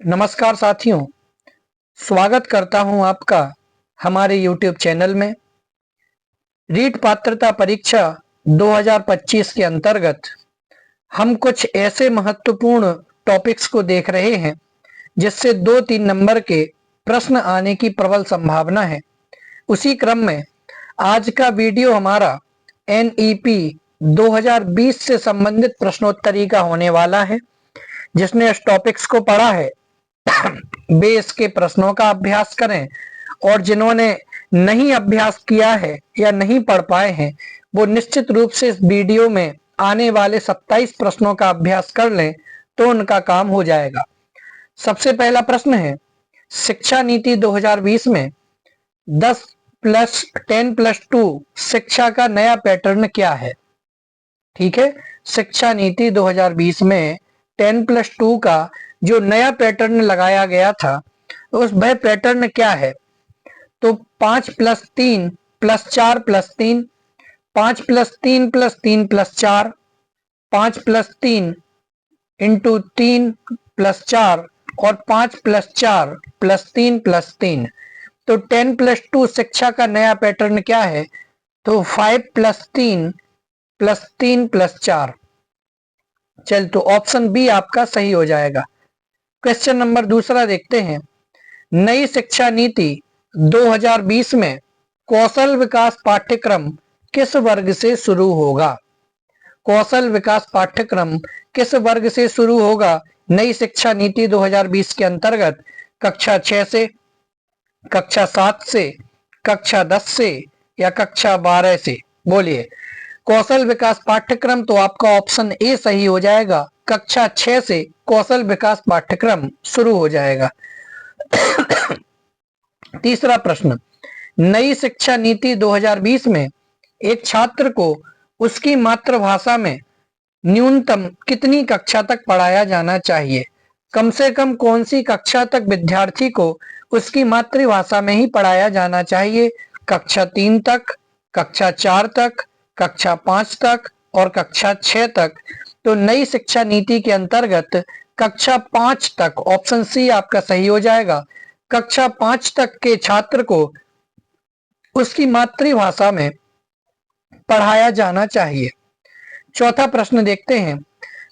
नमस्कार साथियों, स्वागत करता हूं आपका हमारे YouTube चैनल में। रीट पात्रता परीक्षा 2025 के अंतर्गत हम कुछ ऐसे महत्वपूर्ण टॉपिक्स को देख रहे हैं जिससे 2-3 नंबर के प्रश्न आने की प्रबल संभावना है। उसी क्रम में आज का वीडियो हमारा NEP 2020 से संबंधित प्रश्नोत्तरी का होने वाला है। जिसने इस टॉपिक्स को पढ़ा है वे इसके प्रश्नों का अभ्यास करें, और जिन्होंने नहीं अभ्यास किया है या नहीं पढ़ पाए हैं वो निश्चित रूप से इस वीडियो में आने वाले 27 प्रश्नों का अभ्यास कर लें तो उनका काम हो जाएगा। सबसे पहला प्रश्न है, शिक्षा नीति 2020 में 10+10+2 शिक्षा का नया पैटर्न क्या है? ठीक है, शिक्षा नीति 2020 में 10+2 का जो नया पैटर्न लगाया गया था उस वह पैटर्न क्या है? तो 5+3+4+3, 5+3+3+4, 5+3 इंटू 3+4 और 5+4+3+3। तो 10+2 शिक्षा का नया पैटर्न क्या है? तो 5+3+3+4। चल तो ऑप्शन बी आपका सही हो जाएगा। क्वेश्चन नंबर दूसरा देखते हैं, नई शिक्षा नीति 2020 में कौशल विकास पाठ्यक्रम किस वर्ग से शुरू होगा? कौशल विकास पाठ्यक्रम किस वर्ग से शुरू होगा नई शिक्षा नीति 2020 के अंतर्गत? कक्षा 6 से, कक्षा 7 से, कक्षा 10 से या कक्षा 12 से? बोलिए। कौशल विकास पाठ्यक्रम तो आपका ऑप्शन ए सही हो जाएगा। कक्षा 6 से कौशल विकास पाठ्यक्रम शुरू हो जाएगा। तीसरा प्रश्न, नई शिक्षा नीति 2020 में एक छात्र को उसकी मातृभाषा में न्यूनतम कितनी कक्षा तक पढ़ाया जाना चाहिए? कम से कम कौन सी कक्षा तक विद्यार्थी को उसकी मातृभाषा में ही पढ़ाया जाना चाहिए? कक्षा 3 तक, कक्षा 4 तक, कक्षा 5 तक और कक्षा 6 तक। तो नई शिक्षा नीति के अंतर्गत कक्षा 5 तक, ऑप्शन सी आपका सही हो जाएगा। कक्षा 5 तक के छात्र को उसकी मातृभाषा में पढ़ाया जाना चाहिए। चौथा प्रश्न देखते हैं,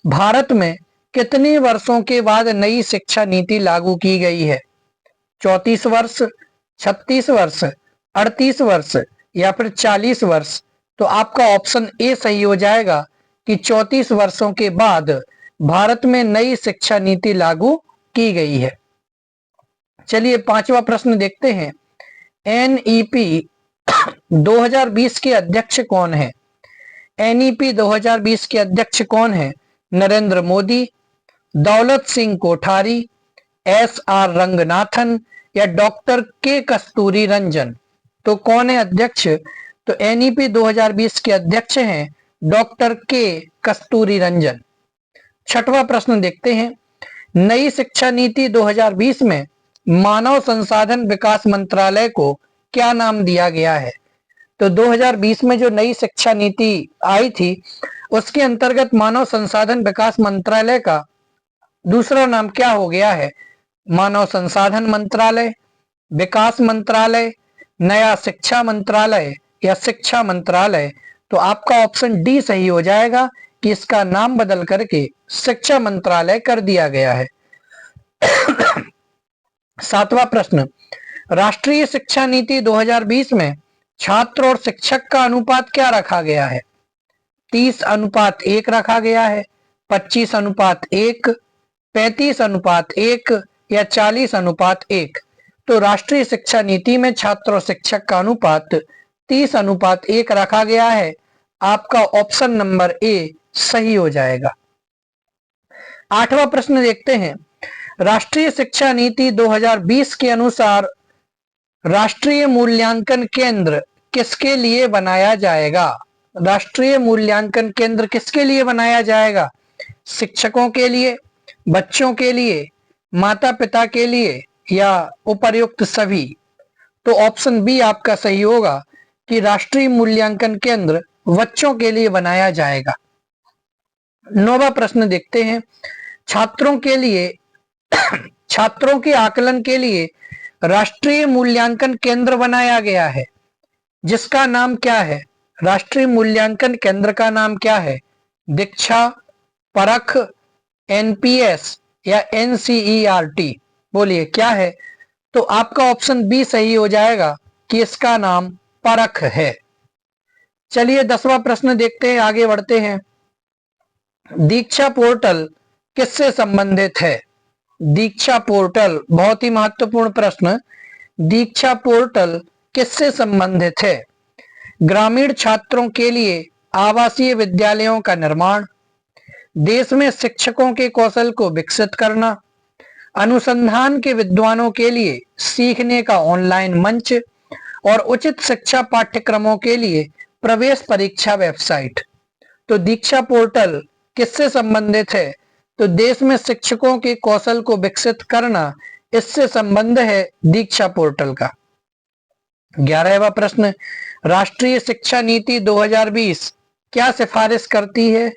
भारत में कितने वर्षों के बाद नई शिक्षा नीति लागू की गई है? 34 वर्ष, 36 वर्ष, 38 वर्ष या फिर 40 वर्ष? तो आपका ऑप्शन ए सही हो जाएगा कि 34 वर्षों के बाद भारत में नई शिक्षा नीति लागू की गई है। चलिए पांचवा प्रश्न देखते हैं, NEP 2020 के अध्यक्ष कौन है? NEP 2020 के अध्यक्ष कौन है? नरेंद्र मोदी, दौलत सिंह कोठारी, SR रंगनाथन या डॉक्टर के कस्तूरी रंजन? तो कौन है अध्यक्ष? तो NEP 2020 के अध्यक्ष हैं डॉक्टर के कस्तूरी रंजन। छठवां प्रश्न देखते हैं, नई शिक्षा नीति 2020 में मानव संसाधन विकास मंत्रालय को क्या नाम दिया गया है? तो 2020 में जो नई शिक्षा नीति आई थी उसके अंतर्गत मानव संसाधन विकास मंत्रालय का दूसरा नाम क्या हो गया है? मानव संसाधन मंत्रालय, विकास मंत्रालय, नया शिक्षा मंत्रालय या शिक्षा मंत्रालय? तो आपका ऑप्शन डी सही हो जाएगा कि इसका नाम बदल करके शिक्षा मंत्रालय कर दिया गया है। सातवां प्रश्न, राष्ट्रीय शिक्षा नीति 2020 में छात्र और शिक्षक का अनुपात क्या रखा गया है? 30:1 रखा गया है, 25:1, 35:1 या 40:1? तो राष्ट्रीय शिक्षा नीति में छात्र और शिक्षक का अनुपात 30:1 रखा गया है। आपका ऑप्शन नंबर ए सही हो जाएगा। आठवां प्रश्न देखते हैं, राष्ट्रीय शिक्षा नीति 2020 के अनुसार राष्ट्रीय मूल्यांकन केंद्र किसके लिए बनाया जाएगा? राष्ट्रीय मूल्यांकन केंद्र किसके लिए बनाया जाएगा? शिक्षकों के लिए, बच्चों के लिए, माता पिता के लिए या उपर्युक्त सभी? तो ऑप्शन बी आपका सही होगा कि राष्ट्रीय मूल्यांकन केंद्र बच्चों के लिए बनाया जाएगा। नौवां प्रश्न देखते हैं, छात्रों के लिए छात्रों के आकलन के लिए राष्ट्रीय मूल्यांकन केंद्र बनाया गया है, जिसका नाम क्या है? राष्ट्रीय मूल्यांकन केंद्र का नाम क्या है? दीक्षा, परख, एनपीएस या एनसीईआरटी? बोलिए क्या है? तो आपका ऑप्शन बी सही हो जाएगा कि इसका नाम परख है। चलिए 10वां प्रश्न देखते हैं, आगे बढ़ते हैं। दीक्षा पोर्टल किससे संबंधित है? दीक्षा पोर्टल, बहुत ही महत्वपूर्ण प्रश्न। दीक्षा पोर्टल किससे संबंधित है? ग्रामीण छात्रों के लिए आवासीय विद्यालयों का निर्माण, देश में शिक्षकों के कौशल को विकसित करना, अनुसंधान के विद्वानों के लिए सीखने का ऑनलाइन मंच और उचित शिक्षा पाठ्यक्रमों के लिए प्रवेश परीक्षा वेबसाइट। तो दीक्षा पोर्टल किससे संबंधित है? तो देश में शिक्षकों के कौशल को विकसित करना, इससे संबंध है दीक्षा पोर्टल का। 11वां प्रश्न, राष्ट्रीय शिक्षा नीति 2020 क्या सिफारिश करती है?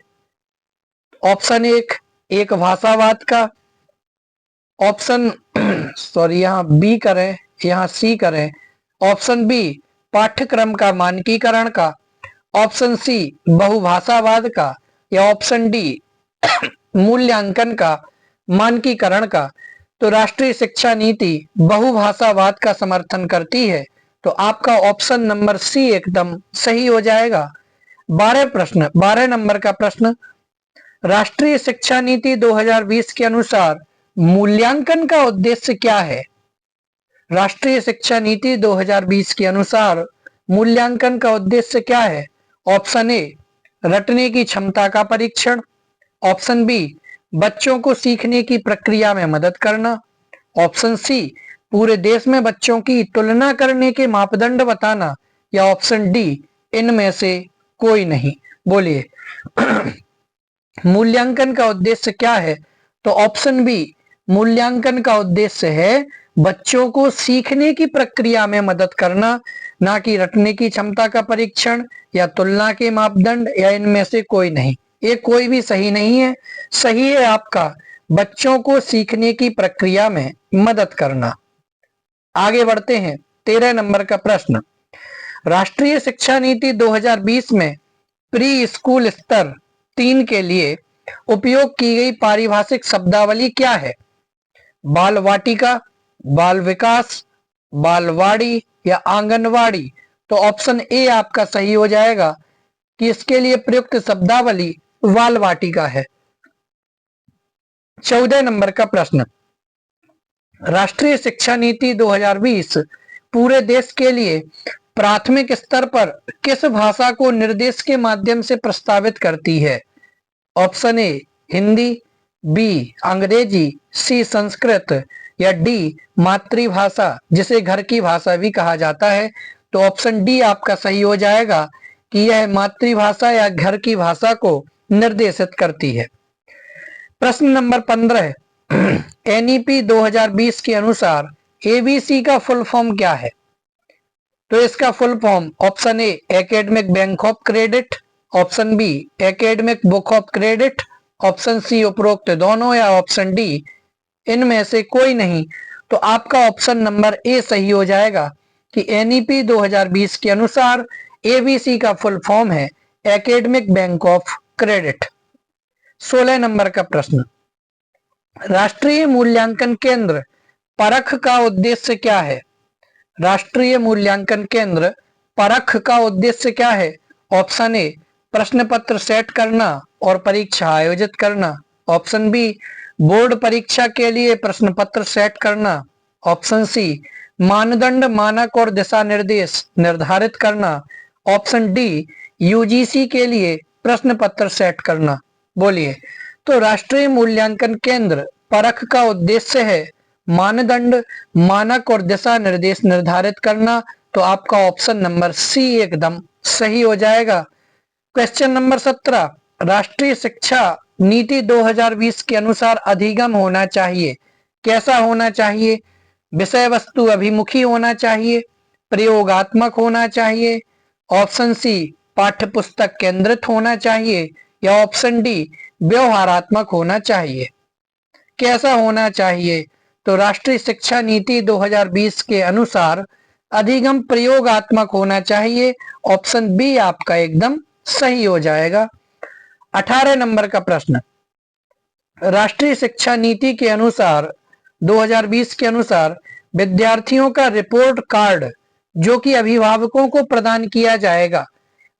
ऑप्शन एक भाषावाद का, ऑप्शन सॉरी यहाँ बी करें, यहाँ सी करें, ऑप्शन बी पाठ्यक्रम का मानकीकरण का, ऑप्शन सी बहुभाषावाद का, या ऑप्शन डी मूल्यांकन का मानकीकरण का। तो राष्ट्रीय शिक्षा नीति बहुभाषावाद का समर्थन करती है, तो आपका ऑप्शन नंबर सी एकदम सही हो जाएगा। 12 नंबर का प्रश्न, राष्ट्रीय शिक्षा नीति 2020 के अनुसार मूल्यांकन का उद्देश्य क्या है? राष्ट्रीय शिक्षा नीति 2020 के अनुसार मूल्यांकन का उद्देश्य क्या है? ऑप्शन ए रटने की क्षमता का परीक्षण, ऑप्शन बी बच्चों को सीखने की प्रक्रिया में मदद करना, ऑप्शन सी पूरे देश में बच्चों की तुलना करने के मापदंड बताना, या ऑप्शन डी इनमें से कोई नहीं। बोलिए मूल्यांकन का उद्देश्य क्या है? तो ऑप्शन बी मूल्यांकन का उद्देश्य है बच्चों को सीखने की प्रक्रिया में मदद करना, ना कि रटने की क्षमता का परीक्षण या तुलना के मापदंड, या इनमें से कोई नहीं। ये कोई भी सही नहीं है। सही है आपका बच्चों को सीखने की प्रक्रिया में मदद करना। आगे बढ़ते हैं 13 नंबर का प्रश्न, राष्ट्रीय शिक्षा नीति 2020 में प्री स्कूल स्तर 3 के लिए उपयोग की गई पारिभाषिक शब्दावली क्या है? बाल वाटिका, बाल विकास, बालवाड़ी या आंगनवाड़ी? तो ऑप्शन ए आपका सही हो जाएगा कि इसके लिए प्रयुक्त शब्दावली बाल वाटिका है। 14 नंबर का प्रश्न, राष्ट्रीय शिक्षा नीति 2020 पूरे देश के लिए प्राथमिक स्तर पर किस भाषा को निर्देश के माध्यम से प्रस्तावित करती है? ऑप्शन ए हिंदी, बी अंग्रेजी, सी संस्कृत, या डी मातृभाषा जिसे घर की भाषा भी कहा जाता है। तो ऑप्शन डी आपका सही हो जाएगा कि यह मातृभाषा या घर की भाषा को निर्देशित करती है। प्रश्न नंबर 15, एनईपी 2020 के अनुसार एबीसी का फुल फॉर्म क्या है? तो इसका full form option A academic bank of credit, option B academic book of credit, option C उपरोक्त दोनों, या ऑप्शन डी इनमें से कोई नहीं। तो आपका ऑप्शन नंबर ए सही हो जाएगा कि एनईपी 2020 के अनुसार एबीसी का फुल फॉर्म है academic bank of credit. 16 number का प्रश्न, राष्ट्रीय मूल्यांकन केंद्र परख का उद्देश्य क्या है? राष्ट्रीय मूल्यांकन केंद्र परख का उद्देश्य क्या है? ऑप्शन ए प्रश्न पत्र सेट करना और परीक्षा आयोजित करना, ऑप्शन बी बोर्ड परीक्षा के लिए प्रश्न पत्र सेट करना, ऑप्शन सी मानदंड, मानक और दिशा निर्देश निर्धारित करना, ऑप्शन डी यूजीसी के लिए प्रश्न पत्र सेट करना। बोलिए, तो राष्ट्रीय मूल्यांकन केंद्र परख का उद्देश्य है मानदंड, मानक और दिशा निर्देश निर्धारित करना। तो आपका ऑप्शन नंबर सी एकदम सही हो जाएगा। क्वेश्चन नंबर 17, राष्ट्रीय शिक्षा नीति 2020 के अनुसार अधिगम होना चाहिए। कैसा होना चाहिए? विषय वस्तु अभिमुखी होना चाहिए, प्रयोगात्मक होना चाहिए, ऑप्शन सी पाठ्य पुस्तक केंद्रित होना चाहिए, या ऑप्शन डी व्यवहारात्मक होना चाहिए। कैसा होना चाहिए? तो राष्ट्रीय शिक्षा नीति 2020 के अनुसार अधिगम प्रयोगात्मक होना चाहिए। ऑप्शन बी आपका एकदम सही हो जाएगा। 18 नंबर का प्रश्न, राष्ट्रीय शिक्षा नीति के अनुसार 2020 के अनुसार विद्यार्थियों का रिपोर्ट कार्ड जो कि अभिभावकों को प्रदान किया जाएगा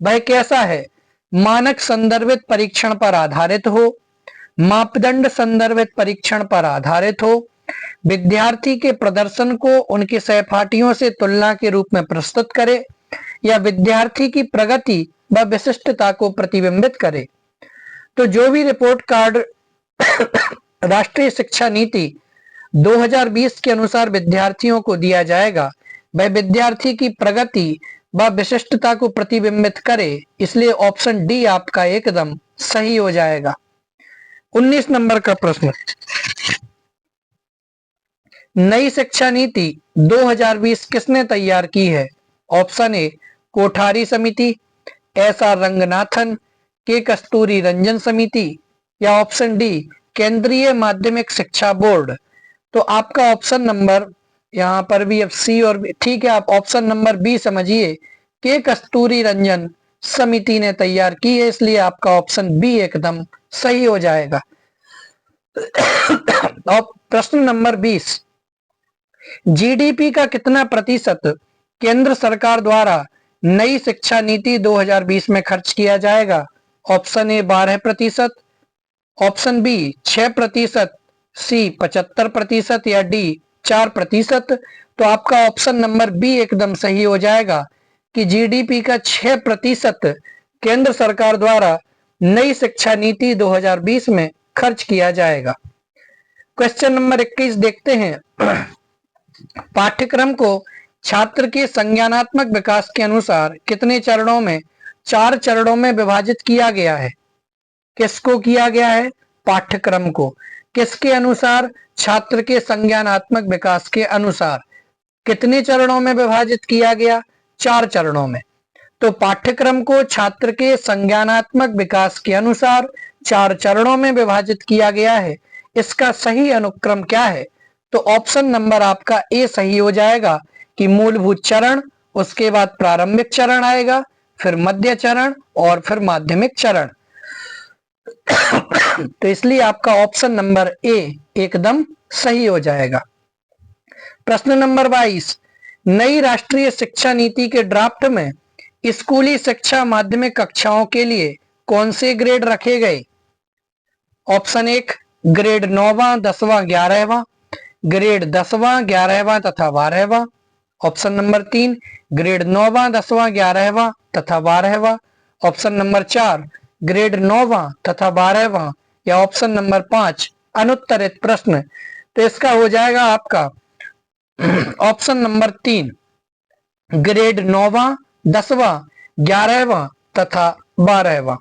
वह कैसा है? मानक संदर्भित परीक्षण पर आधारित हो, मापदंड संदर्भित परीक्षण पर आधारित हो, विद्यार्थी के प्रदर्शन को उनके सहपाठियों से तुलना के रूप में प्रस्तुत करे, या विद्यार्थी की प्रगति व विशिष्टता को प्रतिबिंबित करे। तो जो भी रिपोर्ट कार्ड राष्ट्रीय शिक्षा नीति 2020 के अनुसार विद्यार्थियों को दिया जाएगा वह विद्यार्थी की प्रगति व विशिष्टता को प्रतिबिंबित करे, इसलिए ऑप्शन डी आपका एकदम सही हो जाएगा। 19 नंबर का प्रश्न, नई शिक्षा नीति 2020 किसने तैयार की है? ऑप्शन ए कोठारी समिति, एस.आर. रंगनाथन, के कस्तूरी रंजन समिति, या ऑप्शन डी केंद्रीय माध्यमिक शिक्षा बोर्ड। तो आपका ऑप्शन नंबर यहाँ पर भी अब सी और ठीक है, आप ऑप्शन नंबर बी समझिए, के कस्तूरी रंजन समिति ने तैयार की है, इसलिए आपका ऑप्शन बी एकदम सही हो जाएगा। और प्रश्न नंबर 20, जीडीपी का कितना प्रतिशत केंद्र सरकार द्वारा नई शिक्षा नीति 2020 में खर्च किया जाएगा? ऑप्शन ए 12%, ऑप्शन बी 6%, सी 75% या डी 4%। तो आपका ऑप्शन नंबर बी एकदम सही हो जाएगा कि जीडीपी का 6% केंद्र सरकार द्वारा नई शिक्षा नीति 2020 में खर्च किया जाएगा। क्वेश्चन नंबर 21 देखते हैं। पाठ्यक्रम को छात्र के संज्ञानात्मक विकास के अनुसार कितने चरणों में? 4 चरणों में विभाजित किया गया है। किसको किया गया है? पाठ्यक्रम को। किसके अनुसार? छात्र के संज्ञानात्मक विकास के अनुसार। कितने चरणों में विभाजित किया गया? 4 चरणों में। तो पाठ्यक्रम को छात्र के संज्ञानात्मक विकास के अनुसार 4 चरणों में विभाजित किया गया है। इसका सही अनुक्रम क्या है? तो ऑप्शन नंबर आपका ए सही हो जाएगा कि मूलभूत चरण, उसके बाद प्रारंभिक चरण आएगा, फिर मध्य चरण और फिर माध्यमिक चरण। तो इसलिए आपका ऑप्शन नंबर ए एकदम सही हो जाएगा। प्रश्न नंबर 22, नई राष्ट्रीय शिक्षा नीति के ड्राफ्ट में स्कूली शिक्षा माध्यमिक कक्षाओं के लिए कौन से ग्रेड रखे गए? ऑप्शन 1 ग्रेड 9वां 10वां 11वां, ग्रेड 10वां 11वां तथा 12वां। ऑप्शन नंबर 3 ग्रेड 9वां 10वां 11वां तथा 12वां। ऑप्शन नंबर 4 ग्रेड 9वां तथा 12वां, या ऑप्शन नंबर 5 अनुत्तरित प्रश्न। तो इसका हो जाएगा आपका ऑप्शन नंबर 3 ग्रेड 9वां 10वां 11वां तथा 12वां।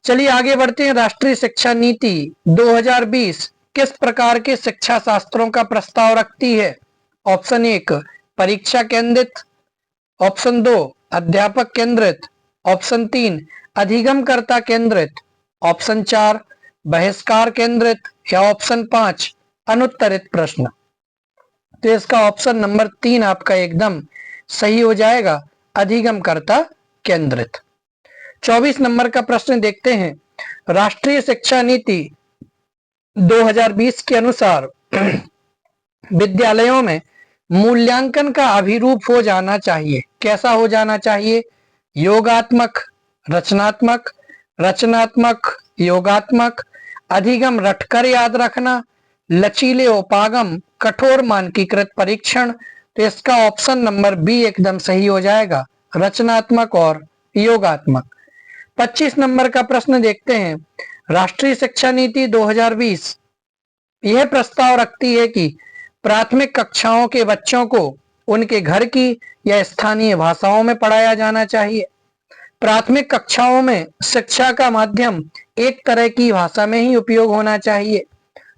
चलिए आगे बढ़ते हैं। राष्ट्रीय शिक्षा नीति 2020 किस प्रकार के शिक्षा शास्त्रों का प्रस्ताव रखती है? ऑप्शन 1 परीक्षा केंद्रित, ऑप्शन 2 अध्यापक केंद्रित, ऑप्शन 3 अधिगमकर्ता केंद्रित, ऑप्शन 4 बहिष्कार केंद्रित, या ऑप्शन 5 अनुत्तरित प्रश्न। तो इसका ऑप्शन नंबर 3 आपका एकदम सही हो जाएगा, अधिगमकर्ता केंद्रित। 24 नंबर का प्रश्न देखते हैं। राष्ट्रीय शिक्षा नीति 2020 के अनुसार विद्यालयों में मूल्यांकन का अभिरूप हो जाना चाहिए। कैसा हो जाना चाहिए? योगात्मक, रचनात्मक, रचनात्मक योगात्मक, अधिगम रटकर याद रखना, लचीले उपागम, कठोर मानकीकृत परीक्षण। तो इसका ऑप्शन नंबर बी एकदम सही हो जाएगा, रचनात्मक और योगात्मक। 25 नंबर का प्रश्न देखते हैं। राष्ट्रीय शिक्षा नीति 2020 यह प्रस्ताव रखती है कि प्राथमिक कक्षाओं के बच्चों को उनके घर की या स्थानीय भाषाओं में पढ़ाया जाना चाहिए। प्राथमिक कक्षाओं में शिक्षा का माध्यम एक तरह की भाषा में ही उपयोग होना चाहिए।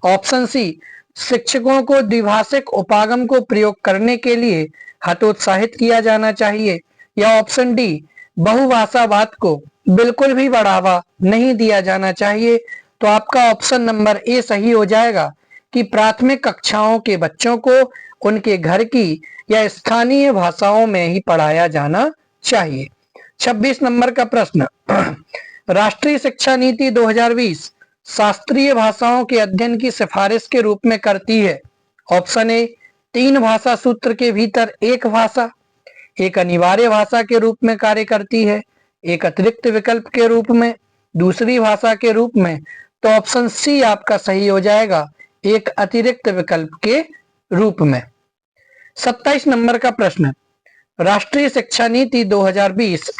ऑप्शन सी शिक्षकों को द्विभाषिक उपागम को प्रयोग करने के लिए हतोत्साहित किया जाना चाहिए, या ऑप्शन डी बहुभाषावाद को बिल्कुल भी बढ़ावा नहीं दिया जाना चाहिए। तो आपका ऑप्शन नंबर ए सही हो जाएगा कि प्राथमिक कक्षाओं के बच्चों को उनके घर की या स्थानीय भाषाओं में ही पढ़ाया जाना चाहिए। 26 नंबर का प्रश्न, राष्ट्रीय शिक्षा नीति 2020 शास्त्रीय भाषाओं के अध्ययन की सिफारिश के रूप में करती है। ऑप्शन ए, 3 भाषा सूत्र के भीतर एक भाषा, एक अनिवार्य भाषा के रूप में कार्य करती है, एक अतिरिक्त विकल्प के रूप में, दूसरी भाषा के रूप में। तो ऑप्शन सी आपका सही हो जाएगा, एक अतिरिक्त विकल्प के रूप में। 27 नंबर का प्रश्न, राष्ट्रीय शिक्षा नीति 2020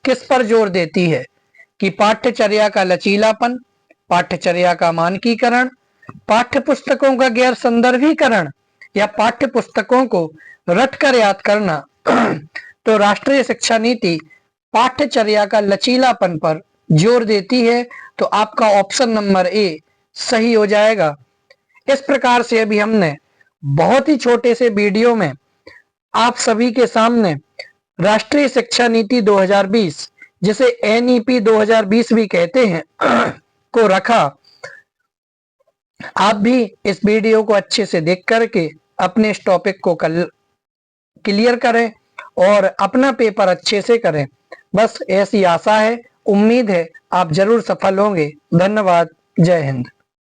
किस पर जोर देती है कि पाठ्यचर्या का लचीलापन, पाठ्यचर्या का मानकीकरण, पाठ्य पुस्तकों का गैर संदर्भीकरण या पाठ्य पुस्तकों को रटकर याद करना। तो राष्ट्रीय शिक्षा नीति पाठ्यचर्या का लचीलापन पर जोर देती है, तो आपका ऑप्शन नंबर ए सही हो जाएगा। इस प्रकार से अभी हमने बहुत ही छोटे से वीडियो में आप सभी के सामने राष्ट्रीय शिक्षा नीति 2020, जिसे एनईपी 2020 भी कहते हैं, को रखा। आप भी इस वीडियो को अच्छे से देख करके अपने इस टॉपिक को क्लियर करें और अपना पेपर अच्छे से करें। बस ऐसी आशा है, उम्मीद है आप जरूर सफल होंगे। धन्यवाद। जय हिंद।